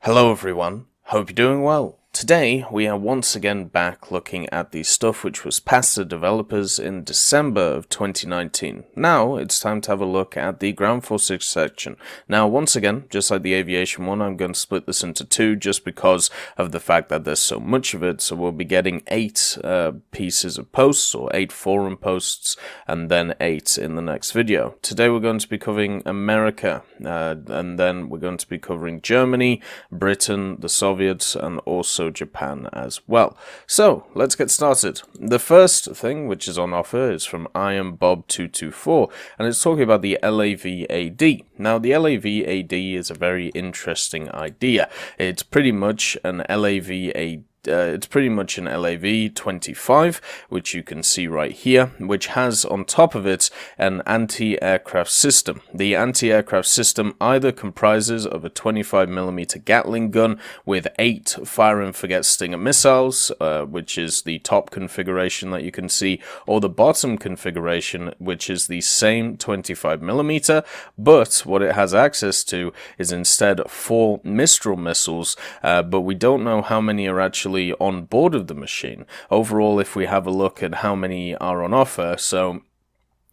Hello everyone, hope you're doing well. Today we are once again back looking at the stuff which was passed to developers in December of 2019. Now it's time to have a look at the ground forces section. Now once again, just like the aviation one, I'm going to split this into two just because of the fact that there's so much of it. So we'll be getting 8 pieces of posts, or 8 forum posts, and then 8 in the next video. Today we're going to be covering America, and then we're going to be covering Germany, Britain, the Soviets, and also Japan as well. So let's get started. The first thing which is on offer is from I am Bob 224, and it's talking about the LAV Ad. Now the LAV Ad is a very interesting idea. It's pretty much an LAV Ad. It's pretty much an LAV 25, which you can see right here, which has on top of it an anti-aircraft system. The anti-aircraft system either comprises of a 25mm Gatling gun with 8 fire and forget Stinger missiles, which is the top configuration that you can see, or the bottom configuration, which is the same 25mm, but what it has access to is instead 4 Mistral missiles, but we don't know how many are actually on board of the machine. Overall, if we have a look at how many are on offer, so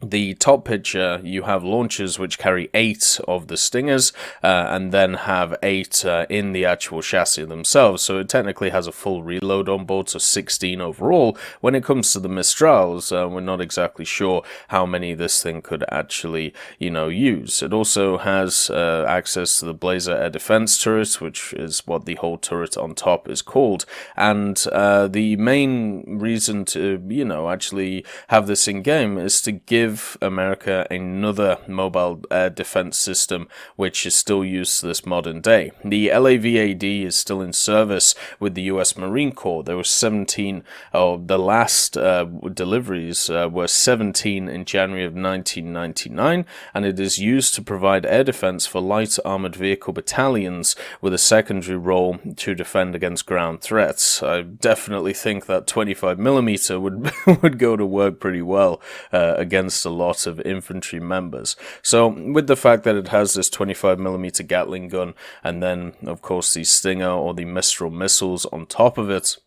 the top picture, you have launchers which carry 8 of the Stingers and then have 8 in the actual chassis themselves. So it technically has a full reload on board, so 16 overall. When it comes to the Mistrals, we're not exactly sure how many this thing could actually, use. It also has access to the Blazer air defense turret, which is what the whole turret on top is called. And the main reason to, actually have this in game is to give America another mobile air defense system which is still used to this modern day. The LAV Ad is still in service with the US Marine Corps. There were 17, the last deliveries were 17 in January of 1999, and it is used to provide air defense for light armored vehicle battalions with a secondary role to defend against ground threats. I definitely think that 25mm would go to work pretty well against a lot of infantry members. So with the fact that it has this 25mm Gatling gun and then of course the Stinger or the Mistral missiles on top of it,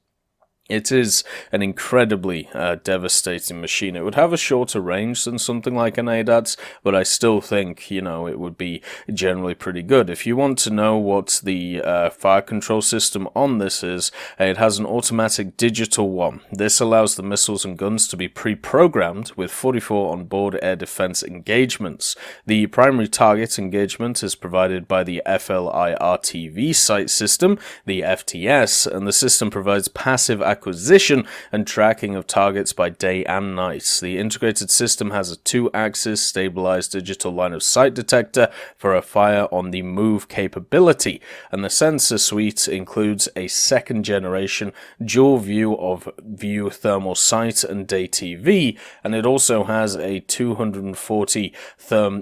it is an incredibly devastating machine. It would have a shorter range than something like an ADATS, but I still think, it would be generally pretty good. If you want to know what the fire control system on this is, it has an automatic digital one. This allows the missiles and guns to be pre-programmed with 44 onboard air defense engagements. The primary target engagement is provided by the FLIRTV sight system, the FTS, and the system provides passive acquisition and tracking of targets by day and night. The integrated system has a 2-axis stabilized digital line of sight detector for a fire on the move capability, and the sensor suite includes a 2nd generation dual view thermal sight and day TV, and it also has a 240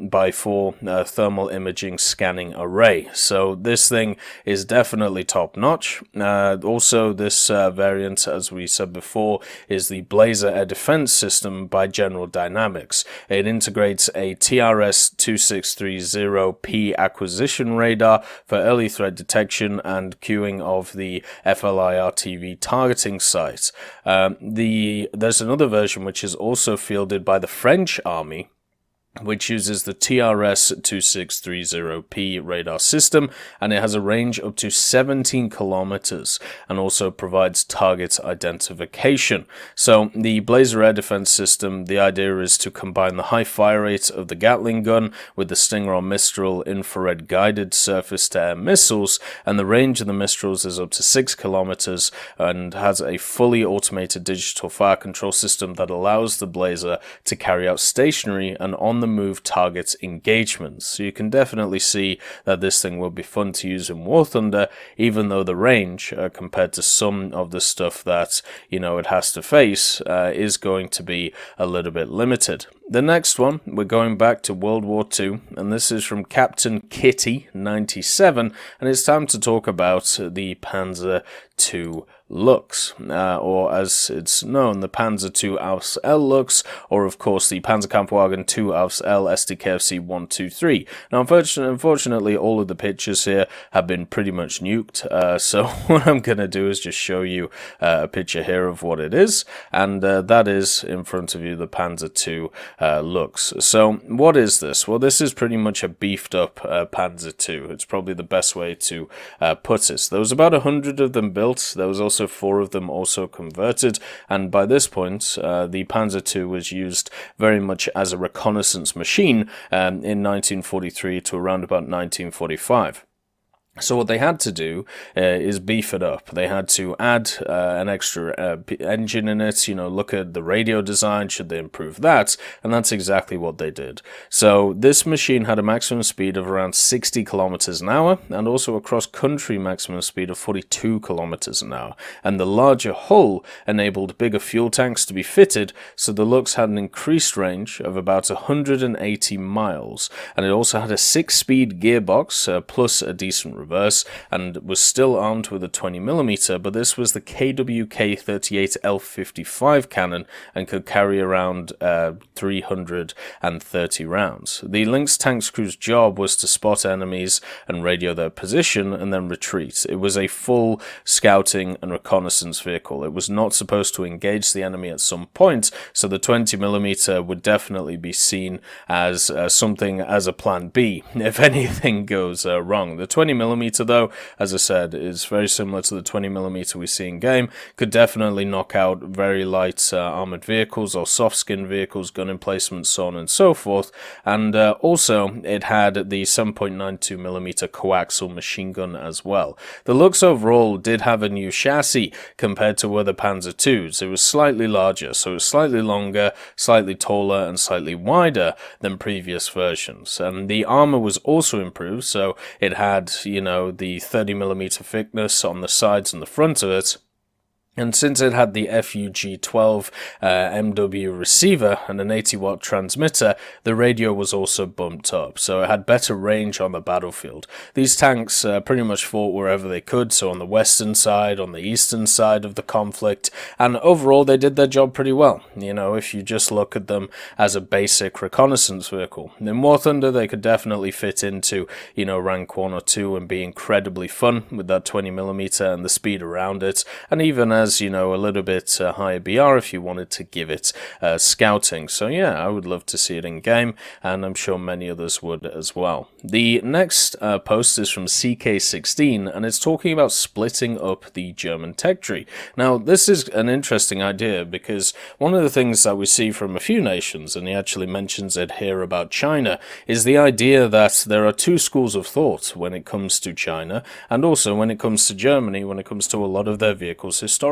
by 4 thermal imaging scanning array. So this thing is definitely top notch. Also this variant, as we said before, is the Blazer air defense system by General Dynamics. It integrates a TRS-2630P acquisition radar for early threat detection and queuing of the FLIRTV targeting site. There's another version which is also fielded by the French Army, which uses the TRS-2630P radar system, and it has a range up to 17 kilometers and also provides target identification. So the Blazer air defense system, the idea is to combine the high fire rate of the Gatling gun with the Stinger or Mistral infrared guided surface-to-air missiles, and the range of the Mistrals is up to 6 kilometers and has a fully automated digital fire control system that allows the Blazer to carry out stationary and on-the-move target engagements. So you can definitely see that this thing will be fun to use in War Thunder, even though the range, compared to some of the stuff that, it has to face, is going to be a little bit limited. The next one, we're going back to World War II, and this is from Captain Kitty 97, and it's time to talk about the Panzer II Lux, or as it's known, the Panzer II Aus L Lux, or of course the Panzerkampfwagen II Aus L SDKFC 123. Now, unfortunately, all of the pictures here have been pretty much nuked, so what I'm going to do is just show you a picture here of what it is, and that is in front of you the Panzer II Lux. So what is this? Well, this is pretty much a beefed up Panzer II. It's probably the best way to put it. There was about 100 of them built. There was also 4 of them also converted, and by this point the Panzer II was used very much as a reconnaissance machine in 1943 to around about 1945. So what they had to do is beef it up. They had to add an extra engine in it, look at the radio design, should they improve that? And that's exactly what they did. So this machine had a maximum speed of around 60 kilometers an hour, and also a cross-country maximum speed of 42 kilometers an hour. And the larger hull enabled bigger fuel tanks to be fitted, so the Lux had an increased range of about 180 miles. And it also had a 6-speed gearbox, plus a decent reverse, and was still armed with a 20mm, but this was the KWK-38 L55 cannon and could carry around 330 rounds. The Lynx tank's crew's job was to spot enemies and radio their position and then retreat. It was a full scouting and reconnaissance vehicle. It was not supposed to engage the enemy at some point, so the 20mm would definitely be seen as something as a plan B if anything goes wrong. The 20mm, though, as I said, is very similar to the 20mm we see in game. Could definitely knock out very light armored vehicles or soft skin vehicles, gun emplacements, so on and so forth. And also it had the 7.92mm coaxial machine gun as well. The Lux overall did have a new chassis compared to other Panzer IIs. It was slightly larger, so it was slightly longer, slightly taller, and slightly wider than previous versions. And the armor was also improved, so it had, the 30mm thickness on the sides and the front of it. And since it had the FUG-12 MW receiver and an 80-watt transmitter, the radio was also bumped up, so it had better range on the battlefield. These tanks pretty much fought wherever they could, so on the western side, on the eastern side of the conflict, and overall they did their job pretty well, if you just look at them as a basic reconnaissance vehicle. In War Thunder, they could definitely fit into, rank 1 or 2 and be incredibly fun with that 20mm and the speed around it, and even as, a little bit higher BR if you wanted to give it scouting. So yeah, I would love to see it in game, and I'm sure many others would as well. The next post is from CK16, and it's talking about splitting up the German tech tree. Now, this is an interesting idea because one of the things that we see from a few nations, and he actually mentions it here about China, is the idea that there are 2 schools of thought when it comes to China, and also when it comes to Germany, when it comes to a lot of their vehicles historically.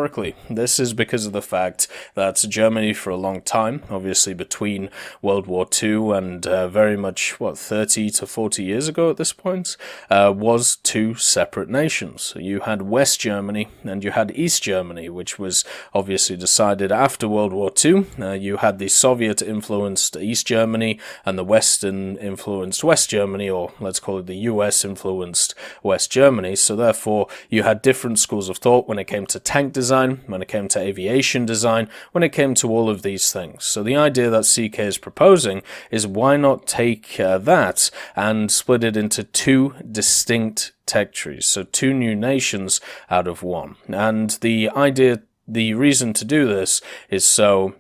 This is because of the fact that Germany for a long time, obviously between World War II and very much, 30 to 40 years ago at this point, was 2 separate nations. You had West Germany and you had East Germany, which was obviously decided after World War II. You had the Soviet-influenced East Germany and the Western-influenced West Germany, or let's call it the US-influenced West Germany. So therefore, you had different schools of thought when it came to tank design, when it came to aviation design, when it came to all of these things. So the idea that CK is proposing is why not take that and split it into 2 distinct tech trees, so 2 new nations out of 1. And the reason to do this is so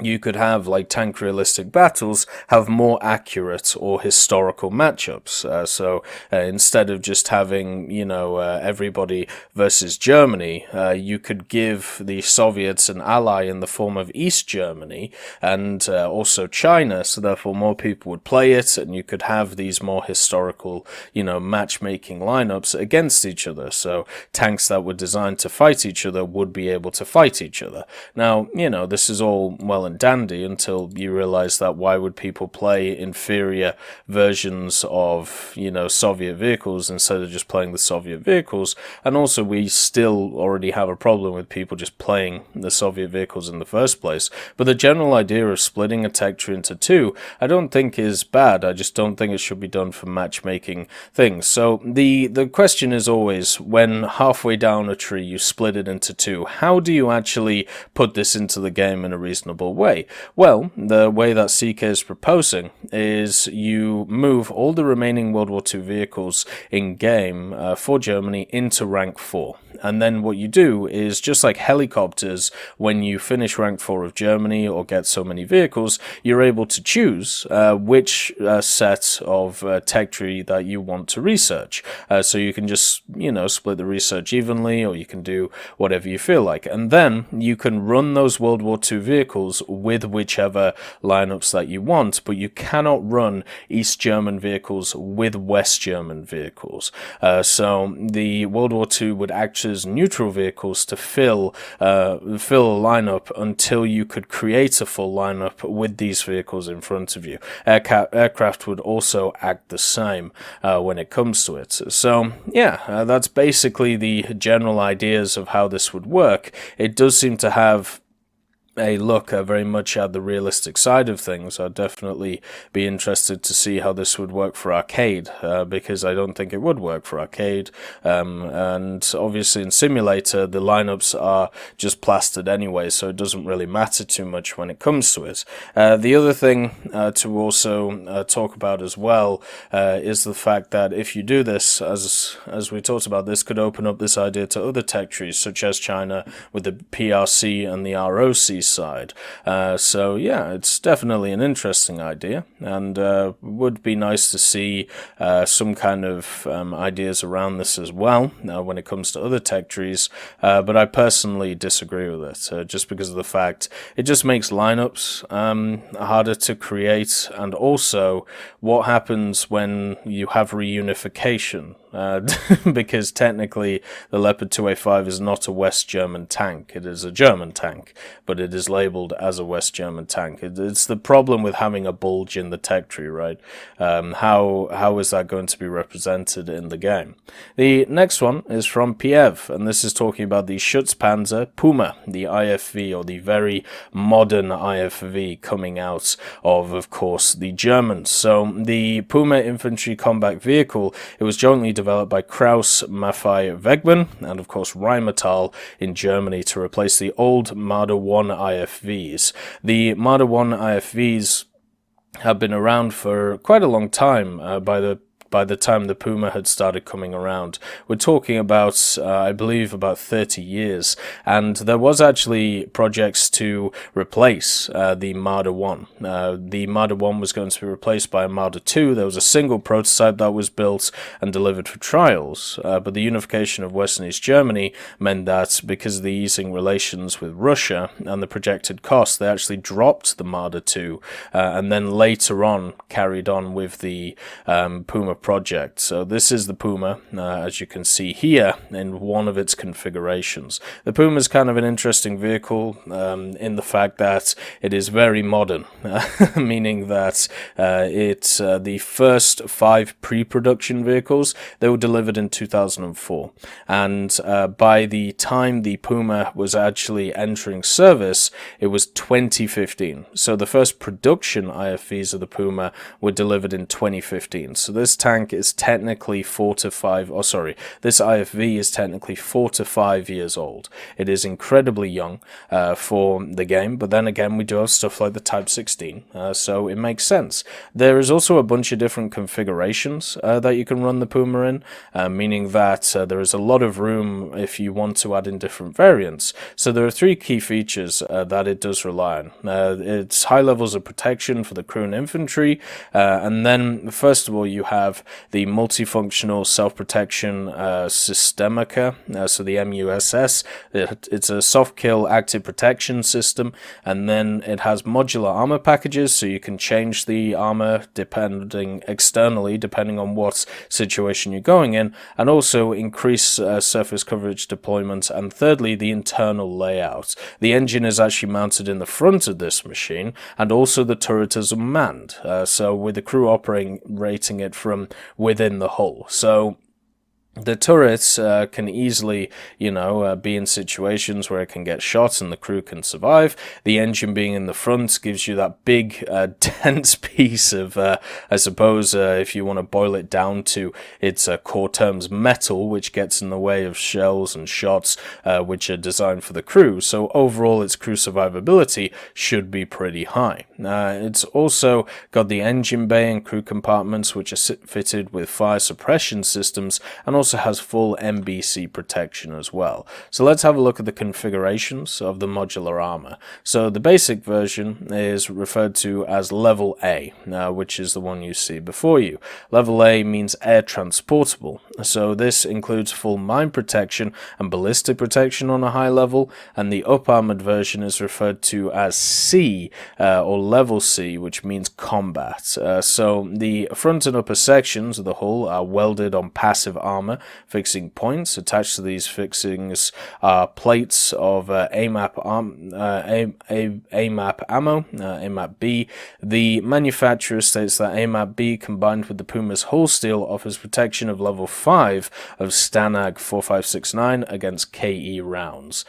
you could have, like, tank realistic battles have more accurate or historical matchups. So instead of just having, everybody versus Germany, you could give the Soviets an ally in the form of East Germany and also China, so therefore more people would play it, and you could have these more historical, matchmaking lineups against each other. So tanks that were designed to fight each other would be able to fight each other. Now, this is all well and and dandy until you realize that why would people play inferior versions of, you know, Soviet vehicles instead of just playing the Soviet vehicles. And also we still already have a problem with people just playing the Soviet vehicles in the first place. But the general idea of splitting a tech tree into two, I don't think is bad. I just don't think it should be done for matchmaking things. So the question is always, when halfway down a tree you split it into two, how do you actually put this into the game in a reasonable way? Well, the way that CK is proposing is you move all the remaining World War II vehicles in game for Germany into rank 4. And then what you do is, just like helicopters, when you finish rank 4 of Germany or get so many vehicles, you're able to choose which set of tech tree that you want to research. So you can just, you know, split the research evenly, or you can do whatever you feel like. And then you can run those World War II vehicles with whichever lineups that you want, but you cannot run East German vehicles with West German vehicles. So the World War II would act as neutral vehicles to fill a lineup until you could create a full lineup with these vehicles in front of you. Aircraft would also act the same when it comes to it. So yeah, that's basically the general ideas of how this would work. It does seem to have a look very much at the realistic side of things. I'd definitely be interested to see how this would work for arcade, because I don't think it would work for arcade, and obviously in simulator the lineups are just plastered anyway, so it doesn't really matter too much when it comes to it. The other thing to also talk about as well is the fact that if you do this, as we talked about, this could open up this idea to other tech trees, such as China with the PRC and the ROC side. So yeah, it's definitely an interesting idea, and would be nice to see some kind of ideas around this as well when it comes to other tech trees, but I personally disagree with it, just because of the fact it just makes lineups harder to create. And also, what happens when you have reunification? Because technically the Leopard 2A5 is not a West German tank, it is a German tank, but it is labeled as a West German tank. It's the problem with having a bulge in the tech tree, right? How is that going to be represented in the game? The next one is from Piev, and this is talking about the Schutzpanzer Puma, the IFV, or the very modern IFV coming out of course, the Germans. So the Puma infantry combat vehicle, it was jointly developed by Krauss Maffei Wegmann and of course Rheinmetall in Germany to replace the old Marder 1 IFVs. The Marder 1 IFVs have been around for quite a long time by the time the Puma had started coming around. We're talking about, I believe, about 30 years. And there was actually projects to replace the Marder 1. The Marder 1 was going to be replaced by a Marder 2. There was a single prototype that was built and delivered for trials. But the unification of West and East Germany meant that because of the easing relations with Russia and the projected cost, they actually dropped the Marder 2 and then later on carried on with the Puma project. So this is the Puma, as you can see here, in one of its configurations. The Puma is kind of an interesting vehicle in the fact that it is very modern, meaning that it's the first 5 pre-production vehicles, they were delivered in 2004, and by the time the Puma was actually entering service, it was 2015. So the first production IFVs of the Puma were delivered in 2015. So this tank is technically 4 to 5, oh sorry, this IFV is technically 4 to 5 years old. It is incredibly young for the game, but then again we do have stuff like the Type 16, so it makes sense. There is also a bunch of different configurations that you can run the Puma in, meaning that there is a lot of room if you want to add in different variants. So there are 3 key features that it does rely on. It's high levels of protection for the crew and infantry, and then first of all you have have the multifunctional self-protection systemica, so the MUSS. It's a soft kill active protection system, and then it has modular armor packages, so you can change the armor externally depending on what situation you're going in, and also increase surface coverage deployment. And thirdly, the internal layout. The engine is actually mounted in the front of this machine, and also the turret is unmanned, so with the crew operating it from within the hull. So the turrets can easily, be in situations where it can get shot and the crew can survive. The engine being in the front gives you that big, dense piece of, I suppose, if you want to boil it down to its core terms, metal, which gets in the way of shells and shots, which are designed for the crew. So overall, its crew survivability should be pretty high. It's also got the engine bay and crew compartments, which are fitted with fire suppression systems, and also has full MBC protection as well. So let's have a look at the configurations of the modular armor. So the basic version is referred to as level A, which is the one you see before you. Level A means air transportable. So this includes full mine protection and ballistic protection on a high level, and the up-armored version is referred to as C, or level C, which means combat. So the front and upper sections of the hull are welded on passive armor fixing points. Attached to these fixings are plates of AMAP ammo, AMAP B. The manufacturer states that AMAP B combined with the Puma's hull steel offers protection of level 5 of STANAG 4569 against KE rounds.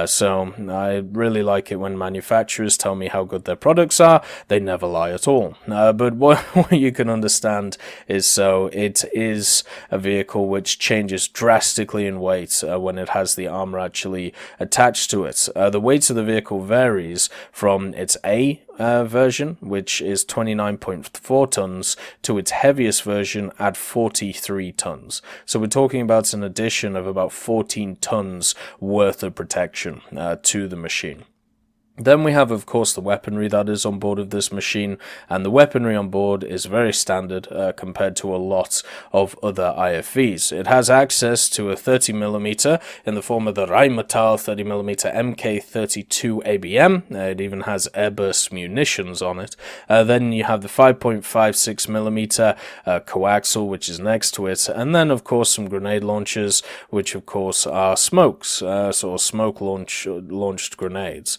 So I really like it when manufacturers tell me how good their products are. They never lie at all. But what you can understand is, so it is a vehicle which changes drastically in weight when it has the armor actually attached to it. The weight of the vehicle varies from its A version, which is 29.4 tons, to its heaviest version at 43 tons. So we're talking about an addition of about 14 tons worth of protection to the machine. Then we have, of course, the weaponry that is on board of this machine, and the weaponry on board is very standard compared to a lot of other IFVs. It has access to a 30mm in the form of the Rheinmetall 30mm MK32 ABM. It even has airburst munitions on it. Then you have the 5.56mm coaxial, which is next to it, and then, of course, some grenade launchers, which, of course, are smokes, so smoke-launched grenades.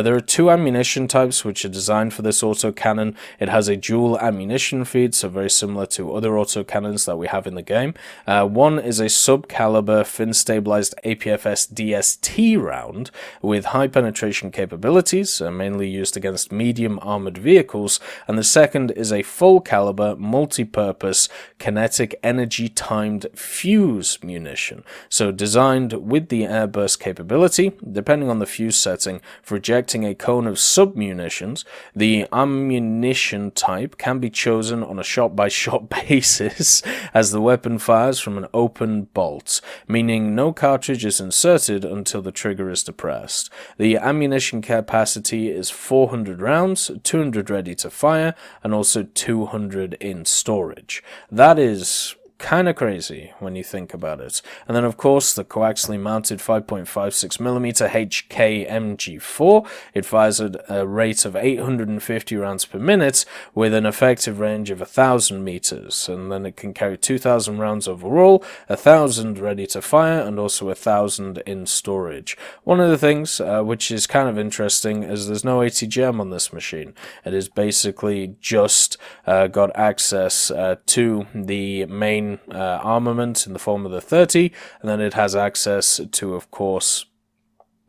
There are two ammunition types which are designed for this autocannon. It has a dual ammunition feed, so very similar to other autocannons that we have in the game. One is a sub-caliber fin-stabilized APFS DST round with high penetration capabilities, mainly used against medium armored vehicles, and the second is a full-caliber multi-purpose kinetic energy-timed fuse munition, so designed with the airburst capability, depending on the fuse setting, for ejecting a cone of sub-munitions. The ammunition type can be chosen on a shot-by-shot basis as the weapon fires from an open bolt, meaning no cartridge is inserted until the trigger is depressed. The ammunition capacity is 400 rounds, 200 ready to fire, and also 200 in storage. That is kind of crazy when you think about it. And then, of course, the coaxially mounted 5.56mm HK-MG4. It fires at a rate of 850 rounds per minute with an effective range of 1,000 meters, and then it can carry 2,000 rounds overall, 1,000 ready to fire, and also 1,000 in storage. One of the things which is kind of interesting is there's no ATGM on this machine. It is basically just got access to the main armament in the form of the 30, and then it has access to, of course,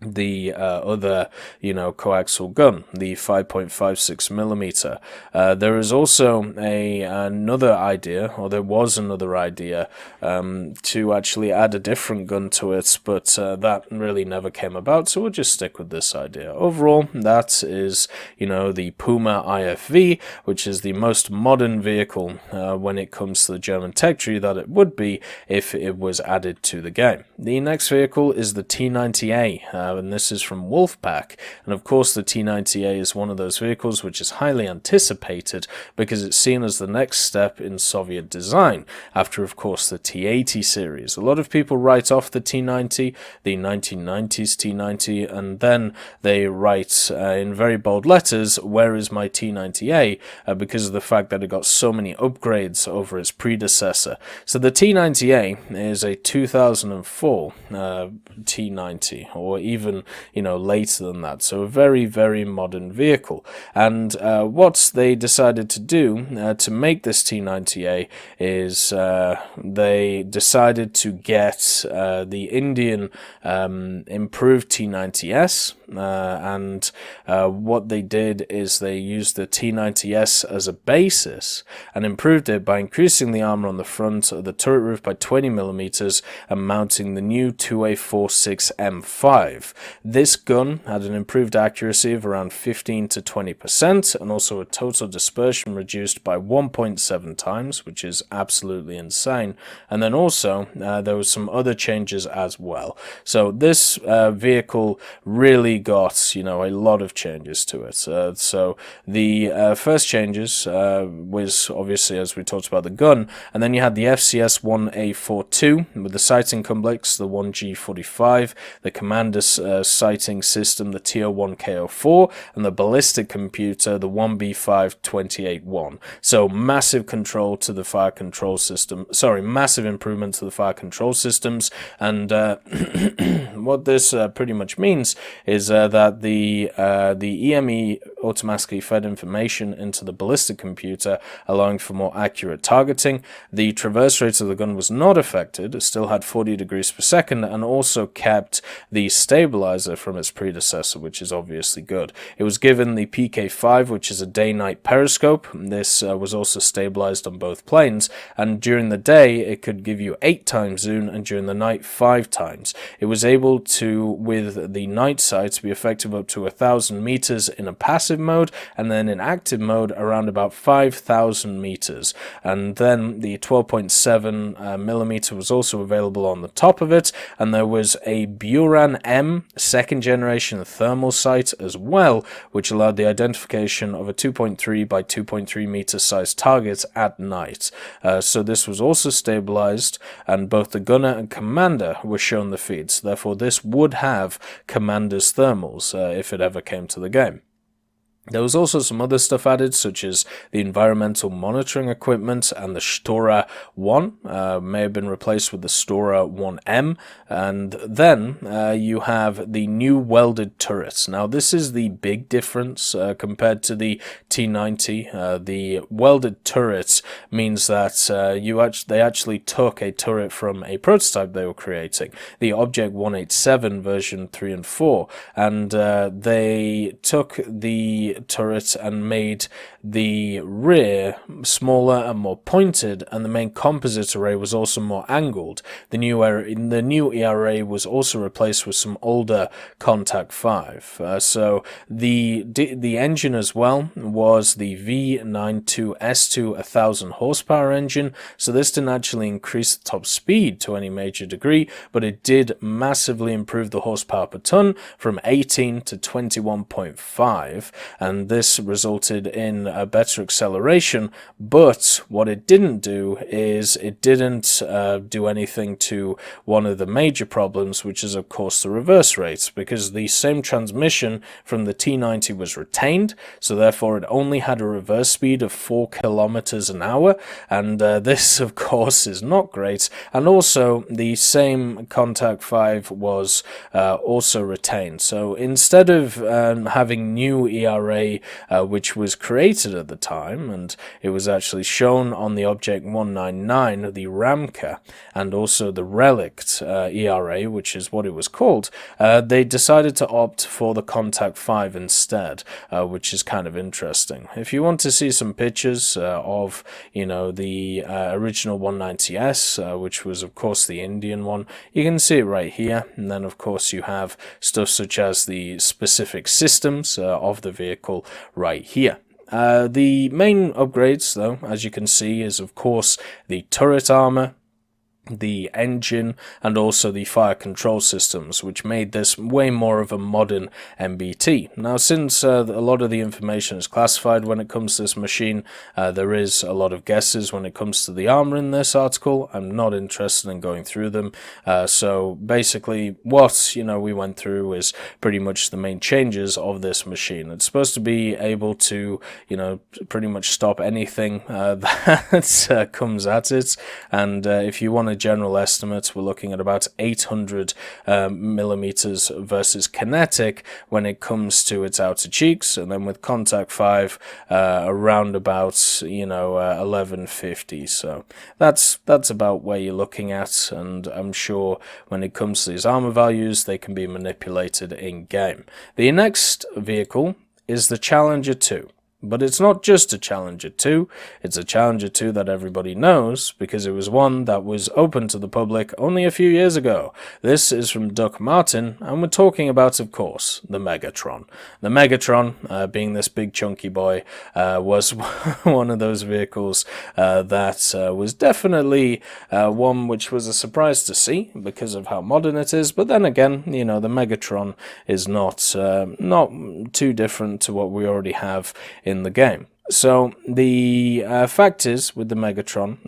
the other, coaxial gun, the 5.56mm. There is also another idea, or there was another idea, to actually add a different gun to it, but that really never came about, so we'll just stick with this idea. Overall, that is, the Puma IFV, which is the most modern vehicle when it comes to the German tech tree that it would be if it was added to the game. The next vehicle is the T90A, and this is from Wolfpack. And of course the T90A is one of those vehicles which is highly anticipated because it's seen as the next step in Soviet design, after of course the T80 series. A lot of people write off the T90, the 1990s T90, and then they write in very bold letters, "Where is my T90A?" Because of the fact that it got so many upgrades over its predecessor. So the T90A is a 2004 T90, or even, you know, later than that. So a very, very modern vehicle. And what they decided to do to make this T90A is they decided to get the Indian improved T90S, and what they did is they used the T90S as a basis and improved it by increasing the armor on the front of the turret roof by 20mm and mounting the new 2A46 M5. This gun had an improved accuracy of around 15 to 20% and also a total dispersion reduced by 1.7 times, which is absolutely insane. And then also there was some other changes as well. So this vehicle really got, you know, a lot of changes to it. So the first changes was obviously, as we talked about, the gun, and then you had the FCS 1A42 with the sighting complex, the 1G45, the commander sighting system, the TO1K04, and the ballistic computer, the 1B5281. So massive control to the fire control system, massive improvement to the fire control systems. And what this pretty much means is that the EME automatically fed information into the ballistic computer, allowing for more accurate targeting. The traverse rate of the gun was not affected, it still had 40 degrees per second, and also kept the stabilizer from its predecessor, which is obviously good. It was given the PK5, which is a day-night periscope. This was also stabilized on both planes, and during the day it could give you 8 times zoom, and during the night 5 times. It was able to, with the night sights, be effective up to 1,000 meters in a passive mode, and then in active mode around about 5,000 meters. And then the 12.7 millimeter was also available on the top of it, and there was a Buran M second generation thermal sight as well, which allowed the identification of a 2.3 by 2.3 meter size target at night. So this was also stabilized, and both the gunner and commander were shown the feeds. Therefore this would have commander's thermals if it ever came to the game. There was also some other stuff added, such as the environmental monitoring equipment, and the Stora 1 may have been replaced with the Stora 1M, and then you have the new welded turrets. Now this is the big difference compared to the T90. The welded turrets means that they actually took a turret from a prototype they were creating, the Object 187 version 3 and 4, and they took the turret and made the rear smaller and more pointed, and the main composite array was also more angled. The new ERA was also replaced with some older Contact 5. So the engine as well was the V92S2 1000 horsepower engine. So this didn't actually increase the top speed to any major degree, but it did massively improve the horsepower per ton from 18 to 21.5, and this resulted in a better acceleration. But what it didn't do is it didn't do anything to one of the major problems, which is of course the reverse rate, because the same transmission from the T90 was retained, so therefore it only had a reverse speed of 4 kilometers an hour, and this of course is not great. And also the same Contact 5 was also retained. So instead of having new ERA which was created at the time, and it was actually shown on the Object 199, the Ramka, and also the Relict ERA, which is what it was called, they decided to opt for the Contact 5 instead, which is kind of interesting. If you want to see some pictures of, you know, the original 190S, which was of course the Indian one, you can see it right here. And then of course you have stuff such as the specific systems of the vehicle right here. The main upgrades, though, as you can see, is of course the turret armor, the engine and also the fire control systems, which made this way more of a modern MBT. Now, since a lot of the information is classified when it comes to this machine, there is a lot of guesses when it comes to the armor in this article. I'm not interested in going through them. So basically what we went through is pretty much the main changes of this machine. It's supposed to be able to pretty much stop anything that comes at it, and if you want a general estimate, we're looking at about 800 millimeters versus kinetic when it comes to its outer cheeks, and then with contact 5 around about 1150. So that's about where you're looking at, and I'm sure when it comes to these armor values, they can be manipulated in game. The next vehicle is the Challenger 2. But it's not just a Challenger 2, it's a Challenger 2 that everybody knows, because it was one that was open to the public only a few years ago. This is from Duck Martin, and we're talking about, of course, the Megatron. The Megatron, being this big chunky boy, was one of those vehicles that was definitely one which was a surprise to see, because of how modern it is. But then again, the Megatron is not too different to what we already have in the game. So the fact is, with the Megatron,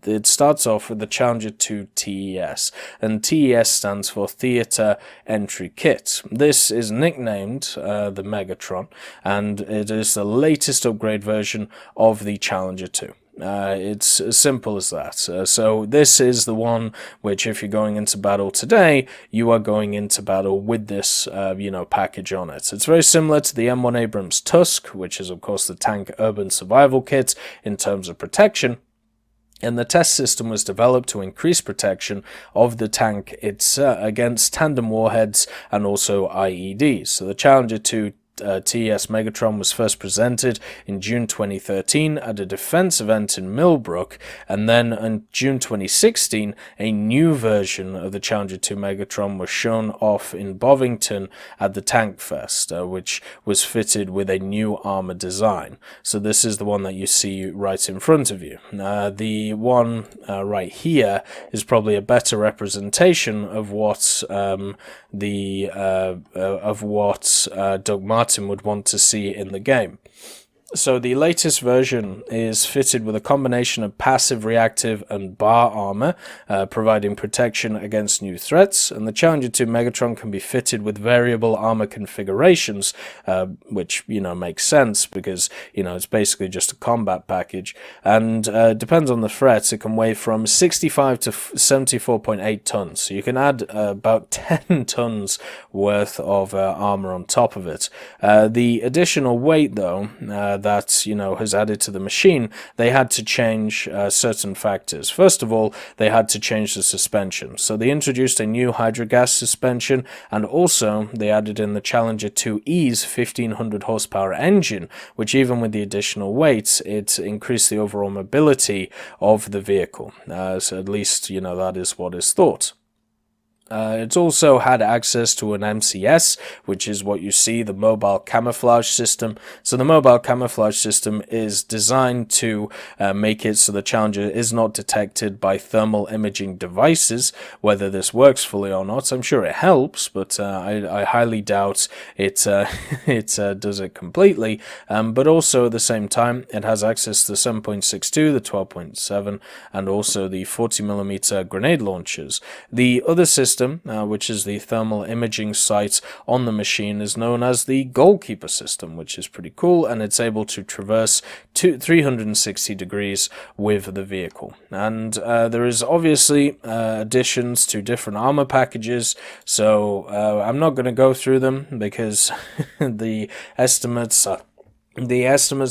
it starts off with the Challenger 2 TES, and TES stands for Theater Entry Kit. This is nicknamed the Megatron, and it is the latest upgrade version of the Challenger 2. It's as simple as that. So this is the one which, if you're going into battle today, you are going into battle with this package on it. It's very similar to the M1 Abrams Tusk, which is of course the tank urban survival kit in terms of protection. And the test system was developed to increase protection of the tank against tandem warheads and also IEDs. So the Challenger 2 TES Megatron was first presented in June 2013 at a defense event in Millbrook, and then in June 2016 a new version of the Challenger 2 Megatron was shown off in Bovington at the Tank Fest, which was fitted with a new armor design. So this is the one that you see right in front of you. The one right here is probably a better representation of what Doug Martin would want to see in the game. So the latest version is fitted with a combination of passive, reactive, and bar armor, providing protection against new threats. And the Challenger 2 Megatron can be fitted with variable armor configurations, which makes sense because it's basically just a combat package. And depends on the threats. It can weigh from 65 to 74.8 tons. So you can add about 10 tons worth of armor on top of it. The additional weight, though, that has added to the machine, they had to change certain factors. First of all, they had to change the suspension. So they introduced a new hydrogas suspension, and also they added in the Challenger 2E's 1500 horsepower engine, which even with the additional weight, it increased the overall mobility of the vehicle. So at least that is what is thought. It's also had access to an MCS, which is what you see, the mobile camouflage system. So the mobile camouflage system is designed to make it so the Challenger is not detected by thermal imaging devices. Whether this works fully or not, I'm sure it helps, but I highly doubt it does it completely. But also at the same time, it has access to the 7.62, the 12.7, and also the 40mm grenade launchers. The other system, which is the thermal imaging sight on the machine, is known as the goalkeeper system, which is pretty cool, and it's able to traverse 360 degrees with the vehicle. And there is obviously additions to different armor packages, so I'm not going to go through them because the estimates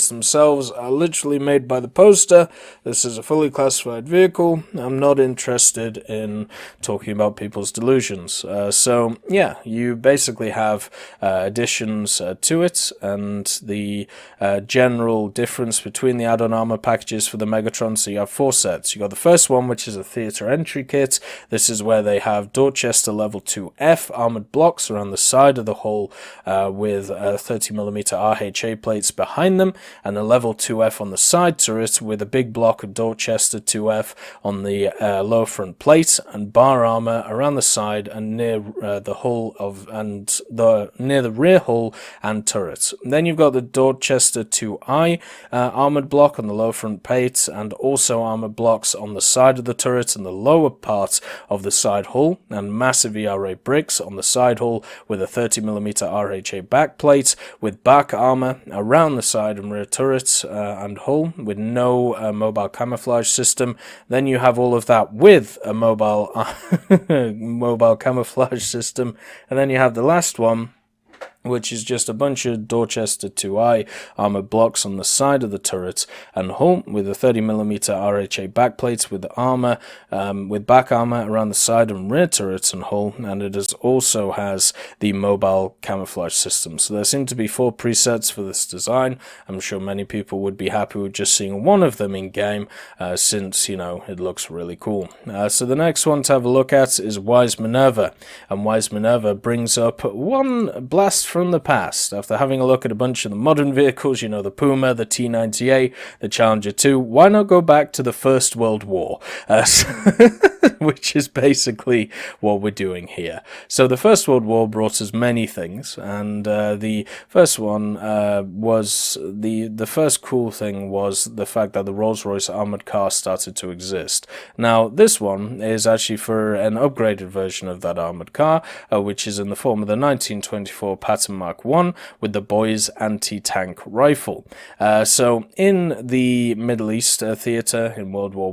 themselves are literally made by the poster. This is a fully classified vehicle. I'm not interested in talking about people's delusions. So yeah, you basically have additions to it, and the general difference between the add-on armor packages for the Megatron. So you have 4 sets. You got the first one, which is a theater entry kit. This is where they have Dorchester level 2F armored blocks around the side of the hull with 30mm RHA plates behind them, and a level 2F on the side turret with a big block of Dorchester 2F on the lower front plate, and bar armor around the side and near the hull of near the rear hull and turrets. Then you've got the Dorchester 2I armored block on the lower front plate, and also armored blocks on the side of the turret and the lower part of the side hull, and massive ERA bricks on the side hull with a 30mm RHA backplate with back armor around the side and rear turrets and hull with no mobile camouflage system. Then you have all of that with a mobile mobile camouflage system, and then you have the last one, which is just a bunch of Dorchester 2I armored blocks on the side of the turret and hull with a 30mm RHA backplates with armor, with back armor around the side and rear turrets and hull, and it also has the mobile camouflage system. So there seem to be 4 presets for this design. I'm sure many people would be happy with just seeing one of them in game, since, you know, it looks really cool. So the next one to have a look at is Wise Minerva, and Wise Minerva brings up one blast from the past. After having a look at a bunch of the modern vehicles, you know, the Puma, the T-90A, the Challenger 2, why not go back to the First World War? Which is basically what we're doing here. So the First World War brought us many things, and the first one was the first cool thing was the fact that the Rolls-Royce armored car started to exist. Now this one is actually for an upgraded version of that armored car, which is in the form of the 1924 Patton Mark I with the Boys anti-tank rifle. So in the Middle East theatre in World War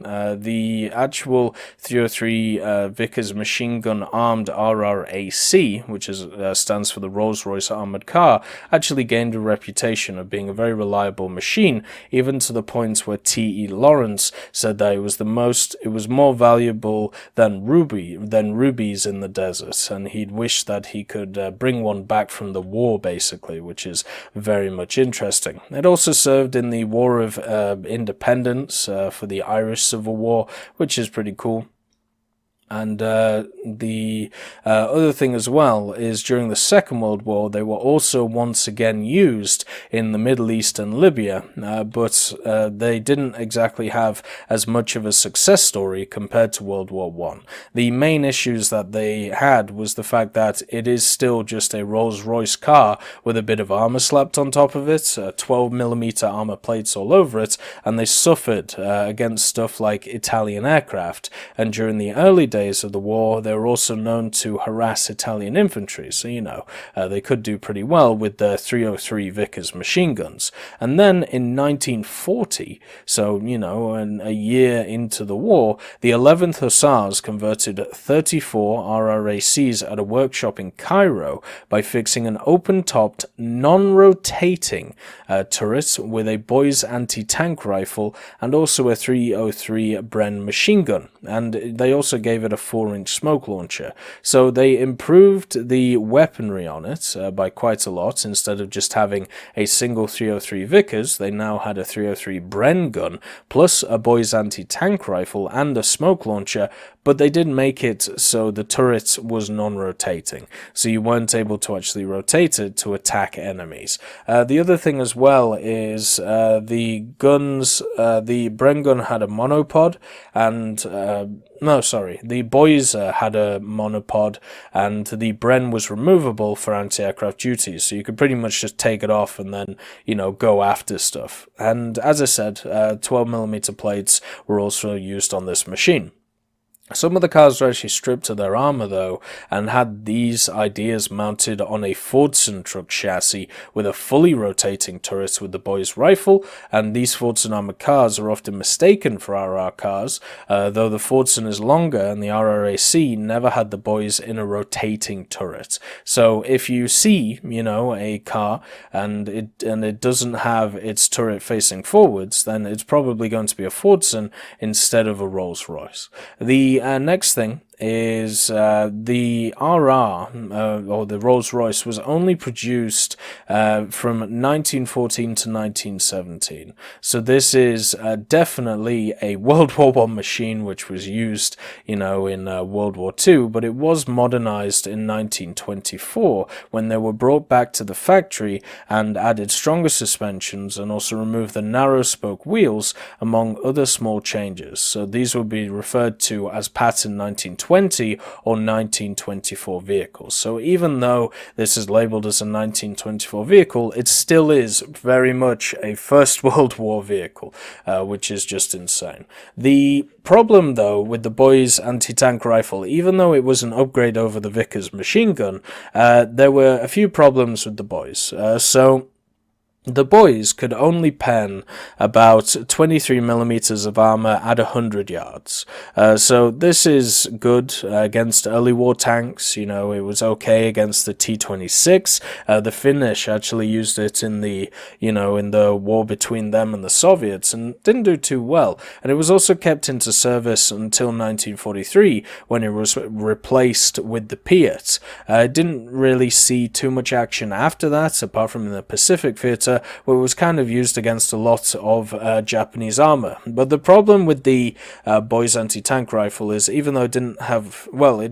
I, the actual 303 Vickers machine gun armed RRAC, which stands for the Rolls-Royce armoured car, actually gained a reputation of being a very reliable machine, even to the point where T.E. Lawrence said that it was more valuable than rubies in the desert, and he'd wished that he could bring one back from the war, basically, which is very much interesting. It also served in the War of Independence for the Irish Civil War, which is pretty cool. And the other thing as well is during the Second World War, they were also once again used in the Middle East and Libya, but they didn't exactly have as much of a success story compared to World War I. The main issues that they had was the fact that it is still just a Rolls-Royce car with a bit of armor slapped on top of it, 12mm armor plates all over it, and they suffered against stuff like Italian aircraft, and during the early days of the war, they were also known to harass Italian infantry, so you know, they could do pretty well with their 303 Vickers machine guns. And then in 1940, so you know, a year into the war, the 11th Hussars converted 34 RRACs at a workshop in Cairo by fixing an open-topped, non-rotating turret with a Boys anti-tank rifle and also a 303 Bren machine gun, and they also gave it a 4-inch smoke launcher. So they improved the weaponry on it by quite a lot. Instead of just having a single 303 Vickers, they now had a 303 Bren gun plus a Boys anti-tank rifle and a smoke launcher, but they didn't make it so the turret was non-rotating, so you weren't able to actually rotate it to attack enemies. The other thing as well is the guns, the Bren gun had a monopod, and the Boys had a monopod, and the Bren was removable for anti-aircraft duties, so you could pretty much just take it off and then, you know, go after stuff. And as I said, 12mm plates were also used on this machine. Some of the cars were actually stripped of their armor though, and had these ideas mounted on a Fordson truck chassis with a fully rotating turret with the Boys rifle, and these Fordson armored cars are often mistaken for RR cars, though the Fordson is longer and the RRAC never had the Boys in a rotating turret. So if you see, you know, a car and it doesn't have its turret facing forwards, then it's probably going to be a Fordson instead of a Rolls-Royce. The next thing is the RR, or the Rolls-Royce, was only produced from 1914 to 1917. So this is definitely a World War I machine which was used, in World War II, but it was modernized in 1924 when they were brought back to the factory and added stronger suspensions and also removed the narrow spoke wheels, among other small changes. So these will be referred to as pattern 1920 or 1924 vehicles. So even though this is labeled as a 1924 vehicle, it still is very much a First World War vehicle, which is just insane. The problem, though, with the Boys anti-tank rifle, even though it was an upgrade over the Vickers machine gun, there were a few problems with the Boys. The Boys could only pen about 23 millimeters of armor at 100 yards. So this is good against early war tanks. It was okay against the T-26. The Finnish actually used it in the war between them and the Soviets and didn't do too well. And it was also kept into service until 1943 when it was replaced with the Piat. It didn't really see too much action after that, apart from in the Pacific theater, where it was kind of used against a lot of Japanese armor. But the problem with the Boys anti-tank rifle is, even though it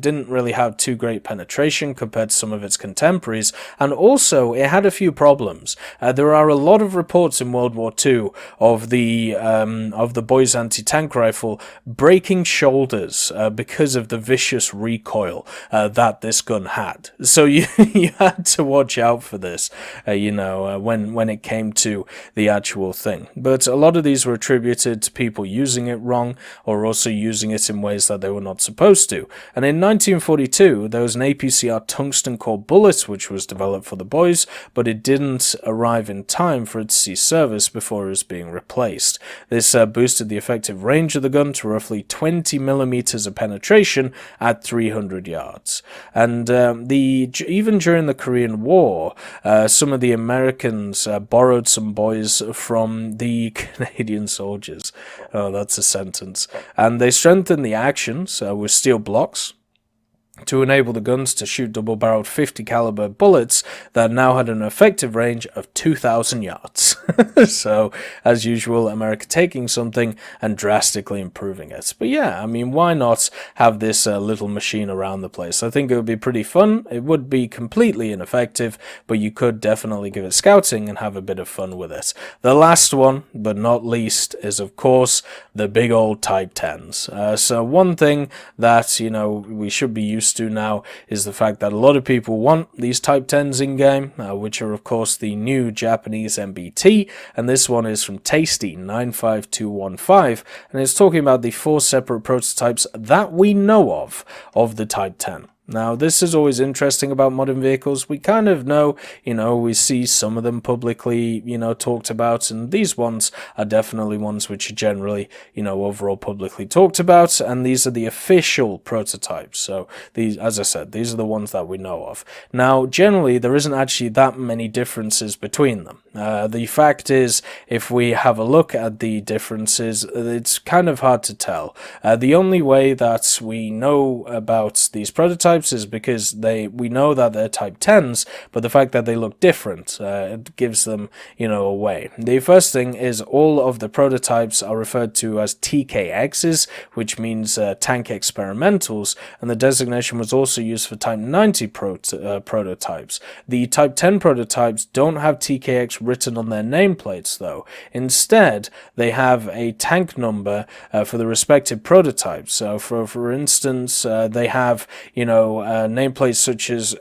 didn't really have too great penetration compared to some of its contemporaries, and also it had a few problems. There are a lot of reports in World War II of the Boys anti-tank rifle breaking shoulders because of the vicious recoil that this gun had. So you had to watch out for this, when it came to the actual thing. But a lot of these were attributed to people using it wrong, or also using it in ways that they were not supposed to. And in 1942, there was an APCR tungsten core bullet which was developed for the Boys, but it didn't arrive in time for it to see service before it was being replaced. This boosted the effective range of the gun to roughly 20 millimeters of penetration at 300 yards. And even during the Korean War, some of the Americans borrowed some Boys from the Canadian soldiers. Oh, that's a sentence. And they strengthened the actions with steel blocks to enable the guns to shoot double-barreled 50 caliber bullets that now had an effective range of 2,000 yards. So, as usual, America taking something and drastically improving it. But yeah, why not have this little machine around the place? I think it would be pretty fun. It would be completely ineffective, but you could definitely give it scouting and have a bit of fun with it. The last one, but not least, is of course the big old Type 10s. So one thing that, we should be used to now is the fact that a lot of people want these Type 10s in-game, which are of course the new Japanese MBT, and this one is from Tasty 95215, and it's talking about the 4 separate prototypes that we know of the Type 10. Now, this is always interesting about modern vehicles. We kind of know, we see some of them publicly, talked about, and these ones are definitely ones which are generally, overall publicly talked about, and these are the official prototypes. So, these, as I said, these are the ones that we know of. Now, generally, there isn't actually that many differences between them. The fact is, if we have a look at the differences, it's kind of hard to tell. The only way that we know about these prototypes is because we know that they're Type 10s, but the fact that they look different, it gives them, away. The first thing is all of the prototypes are referred to as TKXs, which means tank experimentals, and the designation was also used for Type 90 prototypes. The Type 10 prototypes don't have TKX written on their nameplates, though. Instead, they have a tank number for the respective prototypes. So, for instance, they have, nameplates such as,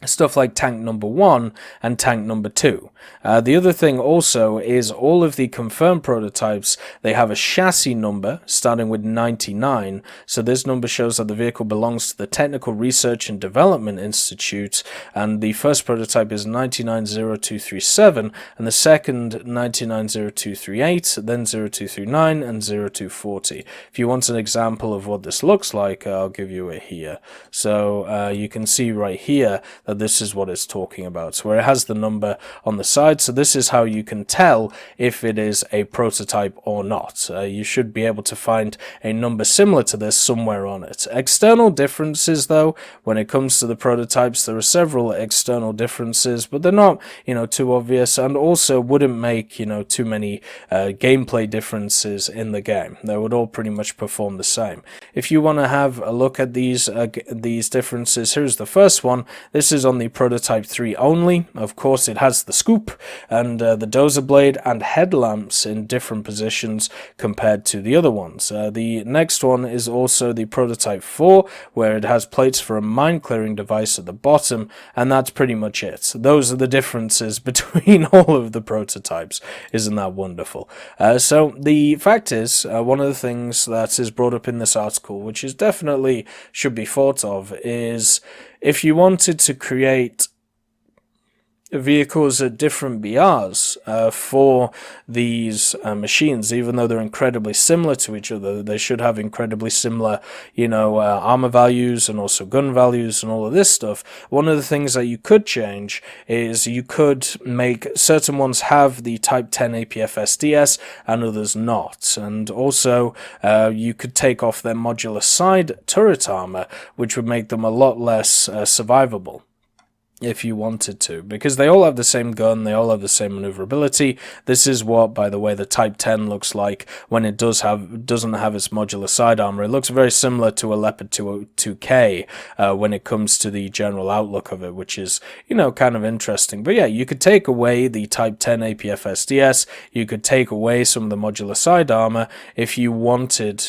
stuff like tank number 1 and tank number 2. The other thing also is all of the confirmed prototypes, they have a chassis number starting with 99. So this number shows that the vehicle belongs to the Technical Research and Development Institute, and the first prototype is 990237, and the second 990238, then 0239, and 0240. If you want an example of what this looks like, I'll give you it here. So you can see right here that this is what it's talking about. So where it has the number on the side, so this is how you can tell if it is a prototype or not. You should be able to find a number similar to this somewhere on it. External differences, though, when it comes to the prototypes, there are several external differences, but they're not, too obvious, and also wouldn't make, too many gameplay differences in the game. They would all pretty much perform the same. If you want to have a look at these differences, here's the first one. This is on the Prototype 3 only. Of course, it has the scoop and the dozer blade and headlamps in different positions compared to the other ones. The next one is also the Prototype 4, where it has plates for a mine clearing device at the bottom, and that's pretty much it. Those are the differences between all of the prototypes. Isn't that wonderful? So the fact is, one of the things that is brought up in this article, which is definitely should be thought of, is if you wanted to create vehicles at different BRs for these machines, even though they're incredibly similar to each other, they should have incredibly similar, armor values and also gun values and all of this stuff. One of the things that you could change is you could make certain ones have the Type 10 APF SDS and others not. And also you could take off their modular side turret armor, which would make them a lot less survivable, if you wanted to, because they all have the same gun, they all have the same maneuverability. This is what, by the way, the Type 10 looks like when it doesn't have its modular side armor. It looks very similar to a Leopard 2K when it comes to the general outlook of it, which is, kind of interesting. But yeah, you could take away the Type 10 APF SDS, you could take away some of the modular side armor if you wanted,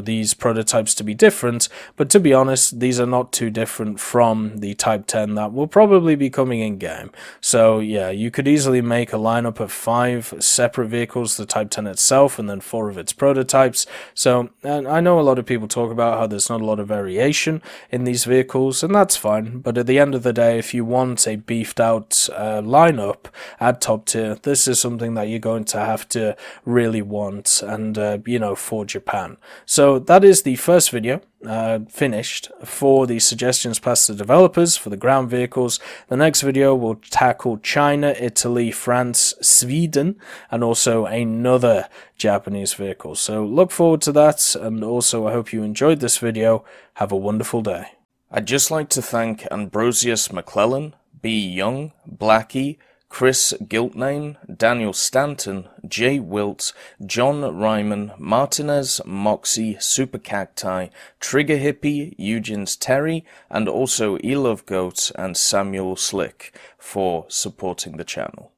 these prototypes to be different. But to be honest, these are not too different from the Type 10 that will probably be coming in game. So yeah, you could easily make a lineup of 5 separate vehicles, the Type 10 itself, and then 4 of its prototypes. So, and I know a lot of people talk about how there's not a lot of variation in these vehicles, and that's fine, but at the end of the day, if you want a beefed out lineup at top tier, this is something that you're going to have to really want, and for Japan. So that is the first video finished for the suggestions past the developers for the ground vehicles. The next video will tackle China, Italy, France, Sweden, and also another Japanese vehicle. So look forward to that, and also I hope you enjoyed this video. Have a wonderful day. I'd just like to thank Ambrosius McClellan, B. Young, Blackie, Chris Giltname, Daniel Stanton, Jay Wilt, John Ryman, Martinez, Moxie, Super Cacti, Trigger Hippie, Eugens Terry, and also Elove Goat and Samuel Slick for supporting the channel.